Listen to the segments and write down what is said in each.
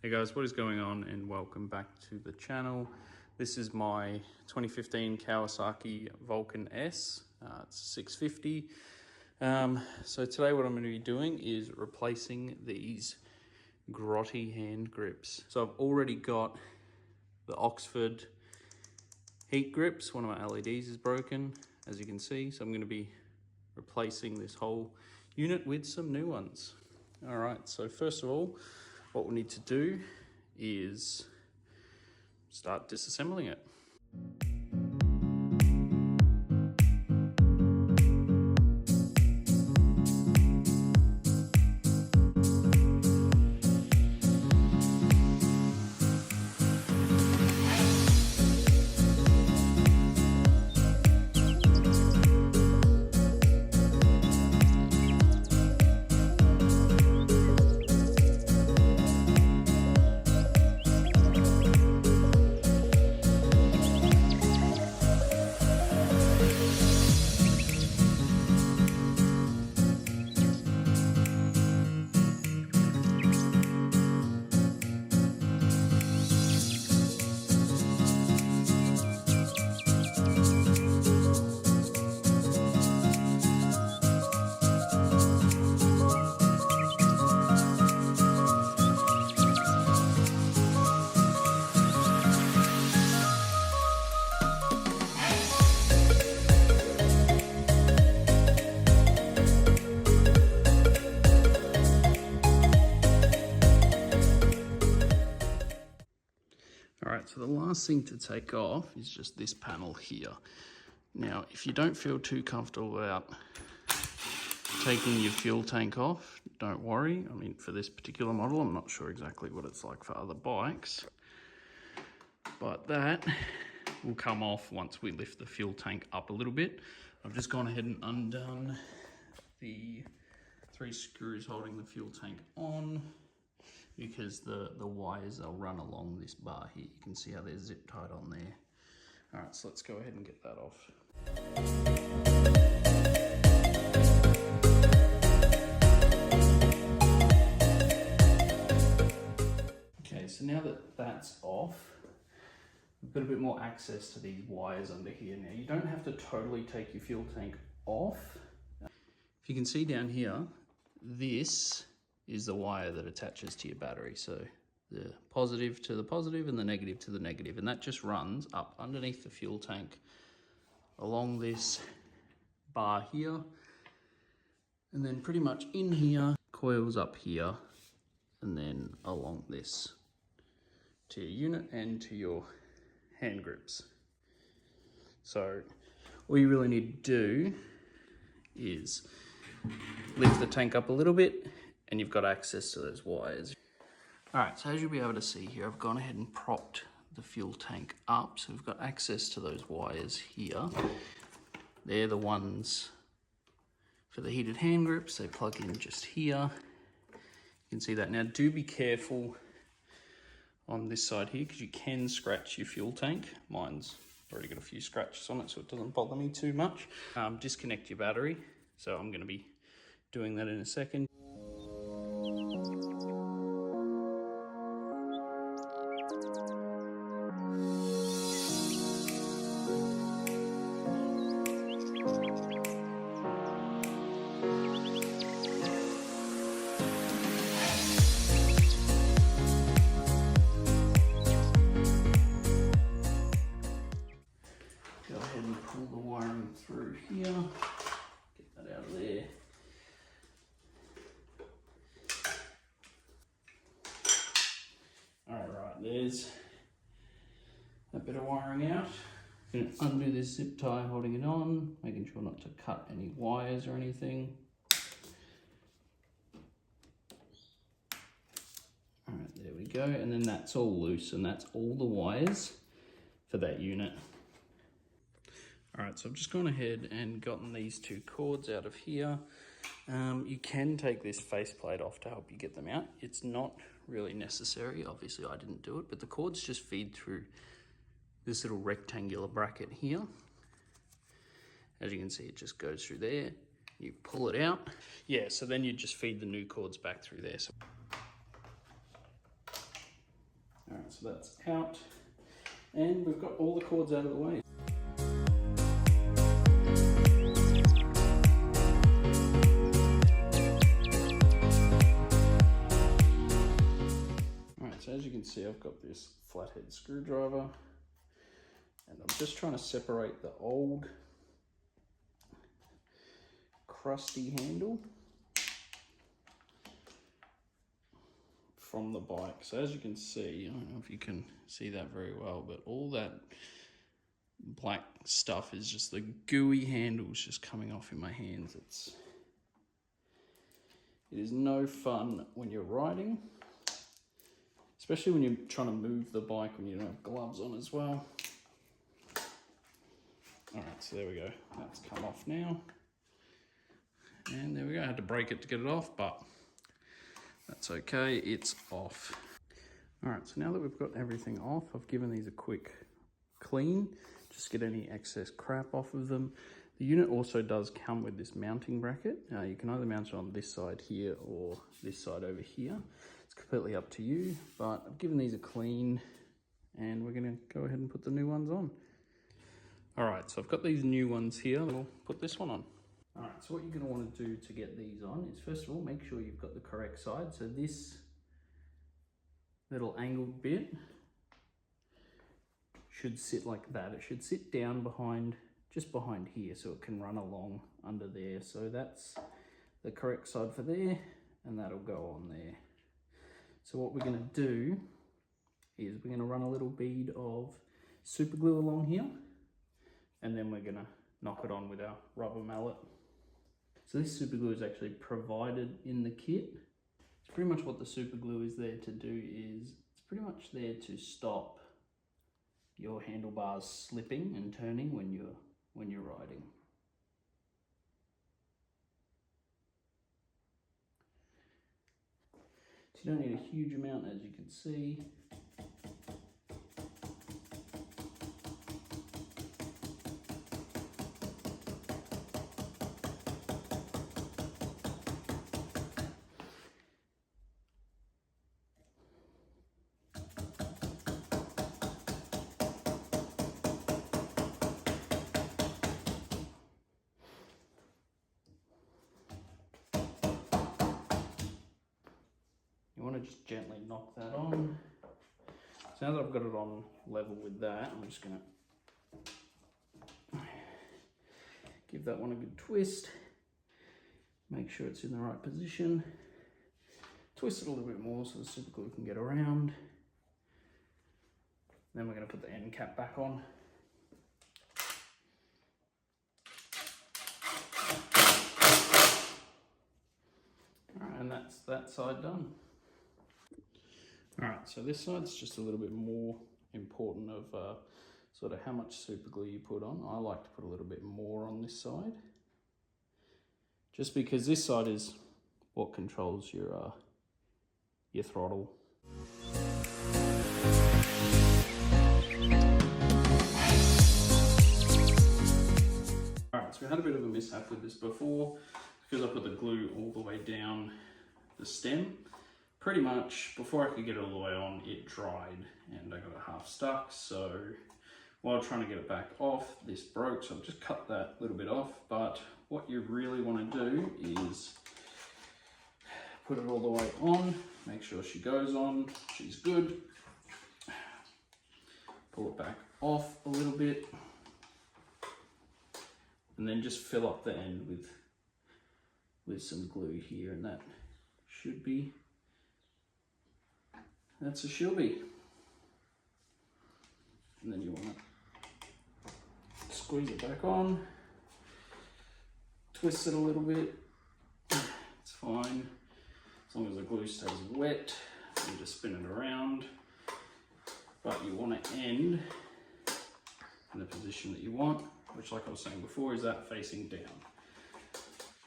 Hey guys, what is going on, and welcome back to the channel. This is my 2015 Kawasaki Vulcan S. It's 650. So today what I'm going to be doing is replacing these grotty hand grips. So I've already got the Oxford heat grips. One of my LEDs is broken, as you can see. So I'm going to be replacing this whole unit with some new ones. All right, so first of all, what we need to do is start disassembling it. Alright, so the last thing to take off is just this panel here. Now, if you don't feel too comfortable about taking your fuel tank off, don't worry. I mean, for this particular model, I'm not sure exactly what it's like for other bikes, but that will come off once we lift the fuel tank up a little bit. I've just gone ahead and undone the 3 screws holding the fuel tank on, because the wires, they'll run along this bar here. You can see how they're zip tied on there. All right, so let's go ahead and get that off. Okay, so now that that's off, we've got a bit more access to these wires under here. Now, you don't have to totally take your fuel tank off. If you can see down here, this is the wire that attaches to your battery. So the positive to the positive and the negative to the negative. And that just runs up underneath the fuel tank along this bar here. And then pretty much in here, coils up here, and then along this to your unit and to your hand grips. So all you really need to do is lift the tank up a little bit, and you've got access to those wires. All right, so as you'll be able to see here, I've gone ahead and propped the fuel tank up. So we've got access to those wires here. They're the ones for the heated hand grips. They plug in just here. You can see that. Now, do be careful on this side here, because you can scratch your fuel tank. Mine's already got a few scratches on it, so it doesn't bother me too much. Disconnect your battery. So I'm gonna be doing that in a second. Go ahead and pull the wiring through here. Get that out of there. All right, there's a bit of wiring out. I'm going to undo this zip tie holding it on, making sure not to cut any wires or anything. All right, there we go. And then that's all loose, and that's all the wires for that unit. All right, so I've just gone ahead and gotten these 2 cords out of here. You can take this faceplate off to help you get them out. It's not really necessary. Obviously, I didn't do it, but the cords just feed through this little rectangular bracket here. As you can see, it just goes through there. You pull it out. Yeah, so then you just feed the new cords back through there. So so that's out. And we've got all the cords out of the way. Alright, so as you can see, I've got this flathead screwdriver, and I'm just trying to separate the old crusty handle from the bike. So as you can see, I don't know if you can see that very well, but all that black stuff is just the gooey handles just coming off in my hands. It is no fun when you're riding, especially when you're trying to move the bike when you don't have gloves on as well. Alright, so there we go. That's come off now. And there we go. I had to break it to get it off, but that's okay, it's off. Alright, so now that we've got everything off, I've given these a quick clean, just get any excess crap off of them. The unit also does come with this mounting bracket. You can either mount it on this side here or this side over here. It's completely up to you, but I've given these a clean and we're gonna go ahead and put the new ones on. Alright, so I've got these new ones here. We'll put this one on. Alright, so what you're going to want to do to get these on is, first of all, make sure you've got the correct side. So this little angled bit should sit like that. It should sit down behind, just behind here, so it can run along under there. So that's the correct side for there, and that'll go on there. So what we're going to do is we're going to run a little bead of super glue along here, and then we're going to knock it on with our rubber mallet. So this super glue is actually provided in the kit. It's pretty much what the super glue is there to do is, it's pretty much there to stop your handlebars slipping and turning when you're riding. So you don't need a huge amount, as you can see. You want to just gently knock that on. So now that I've got it on level with that, I'm just going to give that one a good twist. Make sure it's in the right position. Twist it a little bit more so the super glue can get around. Then we're going to put the end cap back on. Alright, and that's that side done. Alright, so this side's just a little bit more important of sort of how much super glue you put on. I like to put a little bit more on this side, just because this side is what controls your throttle. Alright, so we had a bit of a mishap with this before because I put the glue all the way down the stem. Pretty much before I could get it all the way on, it dried and I got it half stuck. So while trying to get it back off, this broke. So I've just cut that little bit off. But what you really want to do is put it all the way on, make sure she goes on, she's good. Pull it back off a little bit. And then just fill up the end with some glue here, and that should be, that's a she'll be. And then you want to squeeze it back on, twist it a little bit, it's fine. As long as the glue stays wet, you just spin it around. But you want to end in the position that you want, which, like I was saying before, is that facing down.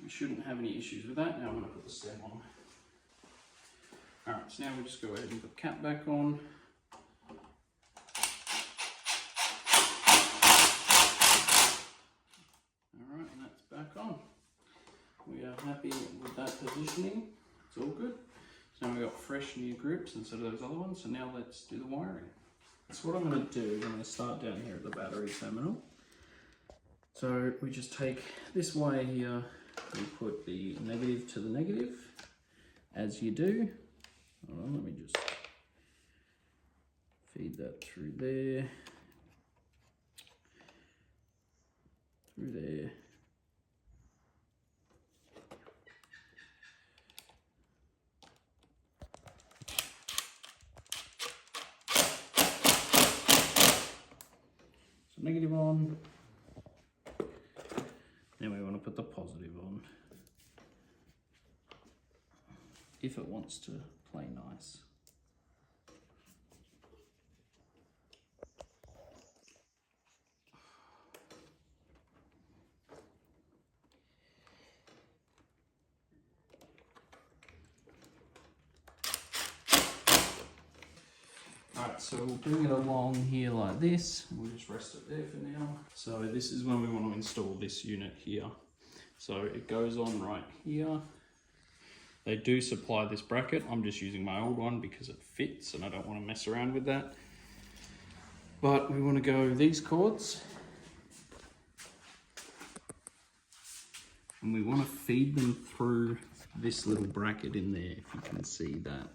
You shouldn't have any issues with that. Now I'm going to put the stem on. Alright, so now we'll just go ahead and put the cap back on. Alright, and that's back on. We are happy with that positioning. It's all good. So now we've got fresh new grips instead of those other ones. So now let's do the wiring. So what I'm going to do is I'm going to start down here at the battery terminal. So we just take this wire here, we put the negative to the negative, as you do. Hold on, let me just feed that through there, through there. So negative on. Then we want to put the positive on, if it wants to play nice. Alright, so we'll bring it along here like this. We'll just rest it there for now. So this is when we want to install this unit here. So it goes on right here. They do supply this bracket. I'm just using my old one because it fits and I don't want to mess around with that. But we want to go these cords. And we want to feed them through this little bracket in there, if you can see that.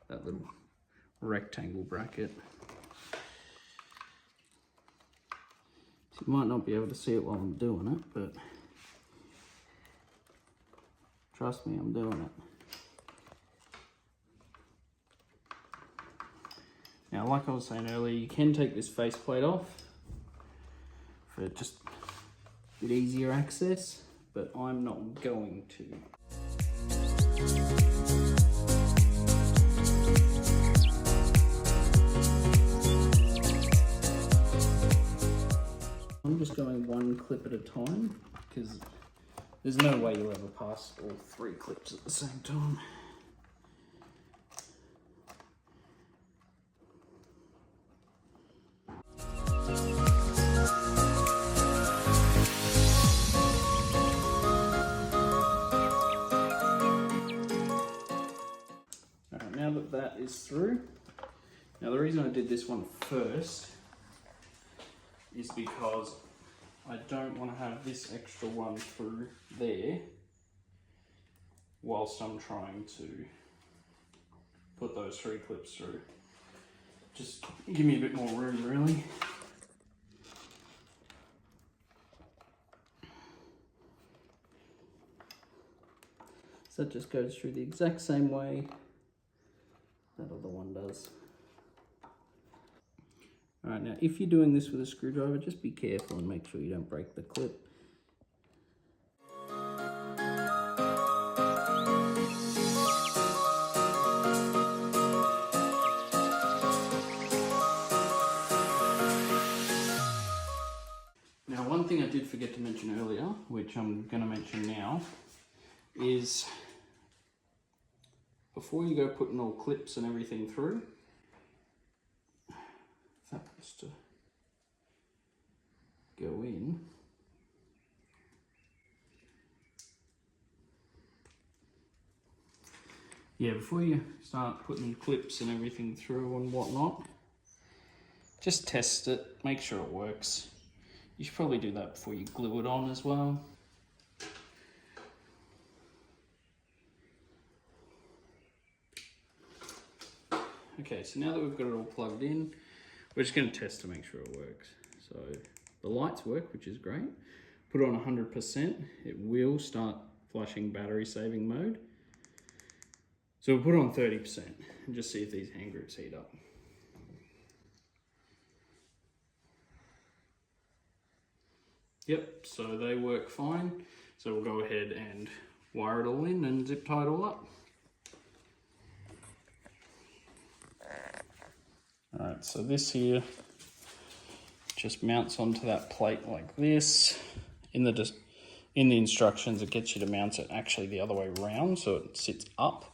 That little rectangle bracket. So you might not be able to see it while I'm doing it, but trust me, I'm doing it. Now, like I was saying earlier, you can take this faceplate off for just a bit easier access, but I'm not going to. I'm just going one clip at a time because there's no way you'll ever pass all 3 clips at the same time. Alright, now that that is through, now the reason I did this one first is because I don't want to have this extra one through there whilst I'm trying to put those 3 clips through. Just give me a bit more room, really. So that just goes through the exact same way that other one does. Alright, now if you're doing this with a screwdriver, just be careful and make sure you don't break the clip. Now, one thing I did forget to mention earlier, which I'm going to mention now, is before you go putting all clips and everything through, that was to go in. Yeah, before you start putting clips and everything through and whatnot, just test it, make sure it works. You should probably do that before you glue it on as well. Okay, so now that we've got it all plugged in, we're just going to test to make sure it works. So the lights work, which is great. Put it on 100%, it will start flashing battery saving mode. So we'll put it on 30% and just see if these hand grips heat up. Yep, so they work fine. So we'll go ahead and wire it all in and zip tie it all up. Alright, so this here just mounts onto that plate like this. In the instructions, it gets you to mount it actually the other way around, so it sits up.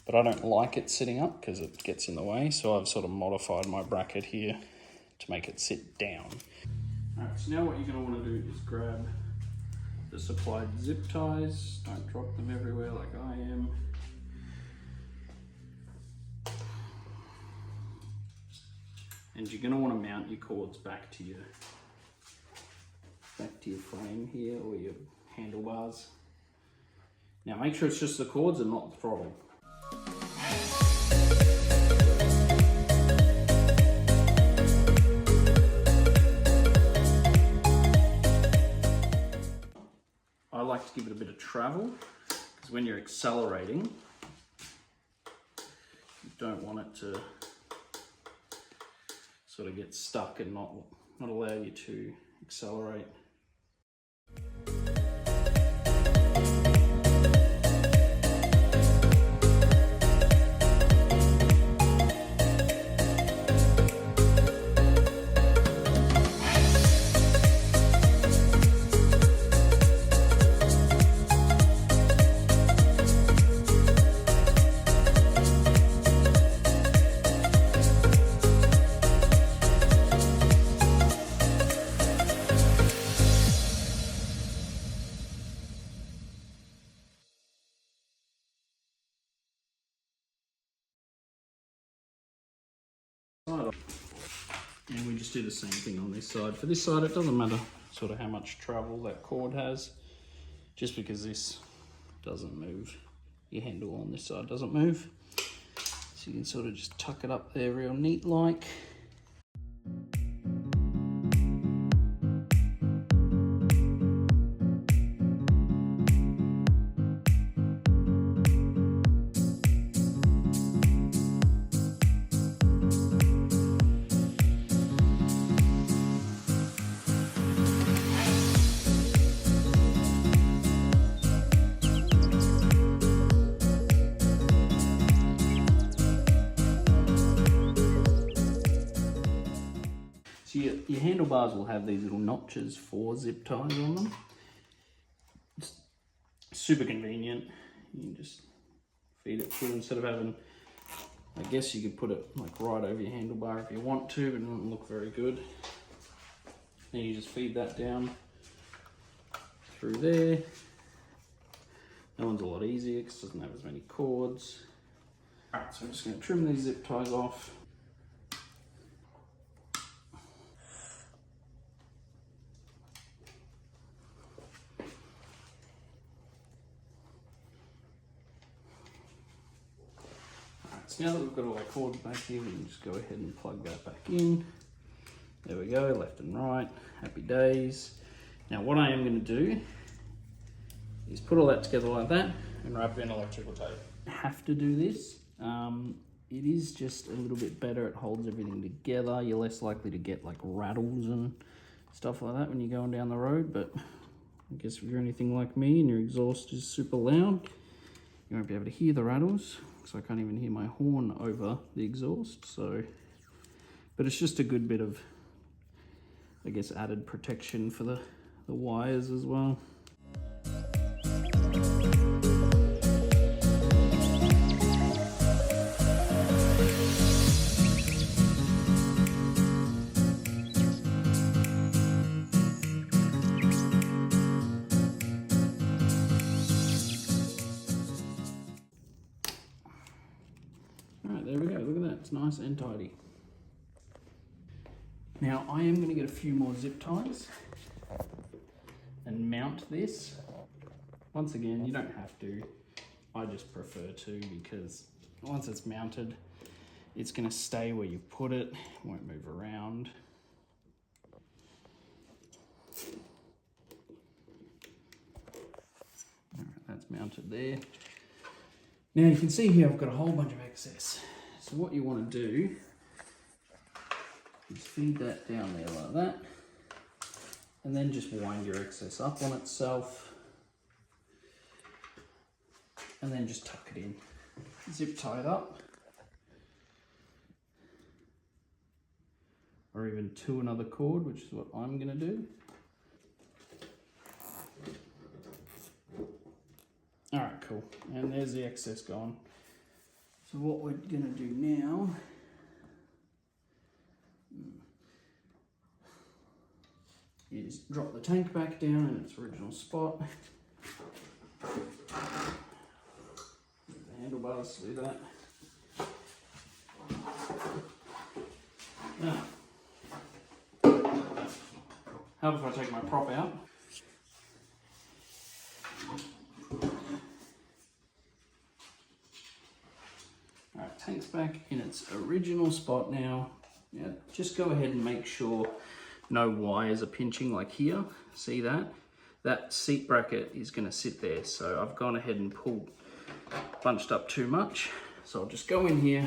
But I don't like it sitting up because it gets in the way, so I've sort of modified my bracket here to make it sit down. Alright, so now what you're going to want to do is grab the supplied zip ties. Don't drop them everywhere like I am. And you're going to want to mount your cords back to your frame here, or your handlebars. Now make sure it's just the cords and not the throttle. I like to give it a bit of travel, because when you're accelerating, you don't want it to sort of get stuck and not allow you to accelerate. And we just do the same thing on this side. For this side, it doesn't matter sort of how much travel that cord has, just because this doesn't move. Your handle on this side doesn't move. So you can sort of just tuck it up there real neat like. So your handlebars will have these little notches for zip ties on them. It's super convenient. You can just feed it through instead of having, I guess you could put it like right over your handlebar if you want to, but it doesn't look very good. Then you just feed that down through there. That one's a lot easier because it doesn't have as many cords. Alright, so I'm just going to trim these zip ties off. So now that we've got all our cords back here, we can just go ahead and plug that back in. There we go, left and right, happy days. Now what I am going to do is put all that together like that and wrap it in electrical tape. I have to do this. It is just a little bit better, it holds everything together. You're less likely to get like rattles and stuff like that when you're going down the road, but I guess if you're anything like me and your exhaust is super loud, you won't be able to hear the rattles. So I can't even hear my horn over the exhaust. So, but it's just a good bit of, I guess, added protection for the wires as well. There we go, look at that, it's nice and tidy. Now I am going to get a few more zip ties and mount this. Once again, you don't have to, I just prefer to, because once it's mounted, it's going to stay where you put it, won't move around. Alright, that's mounted there. Now you can see here I've got a whole bunch of excess. So what you want to do is feed that down there like that, and then just wind your excess up on itself, and then just tuck it in. Zip tie it up, or even to another cord, which is what I'm going to do. Alright, cool. And there's the excess gone. So what we're going to do now is drop the tank back down in its original spot. The handlebars, do that. Now, how about if I take my prop out? Alright, tank's back in its original spot now. Now, just go ahead and make sure no wires are pinching like here. See that? That seat bracket is going to sit there. So I've gone ahead and bunched up too much. So I'll just go in here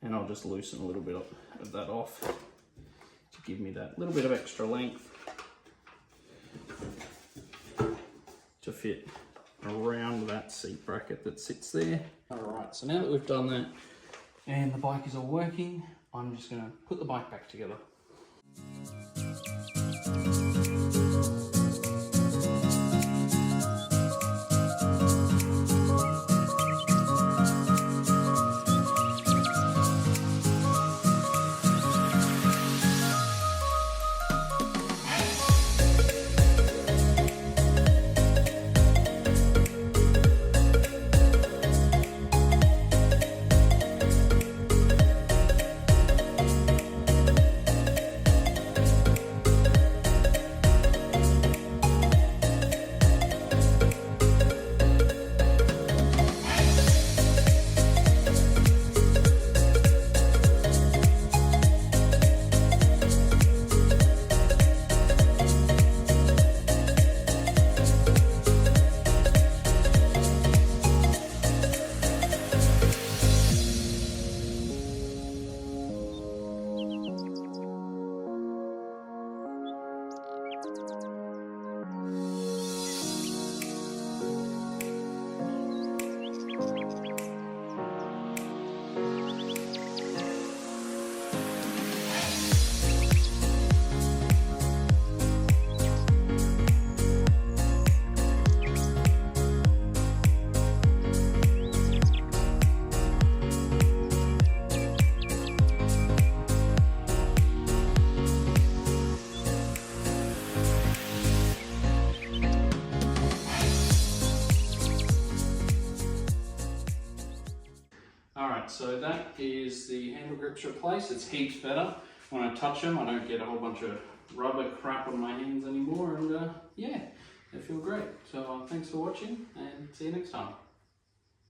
and I'll just loosen a little bit of that off to give me that little bit of extra length to fit around that seat bracket that sits there. Alright, so now that we've done that and the bike is all working, I'm just going to put the bike back together. Alright, so that is the handle grips replaced. It's heaps better. When I touch them, I don't get a whole bunch of rubber crap on my hands anymore, and yeah, they feel great. So thanks for watching, and see you next time.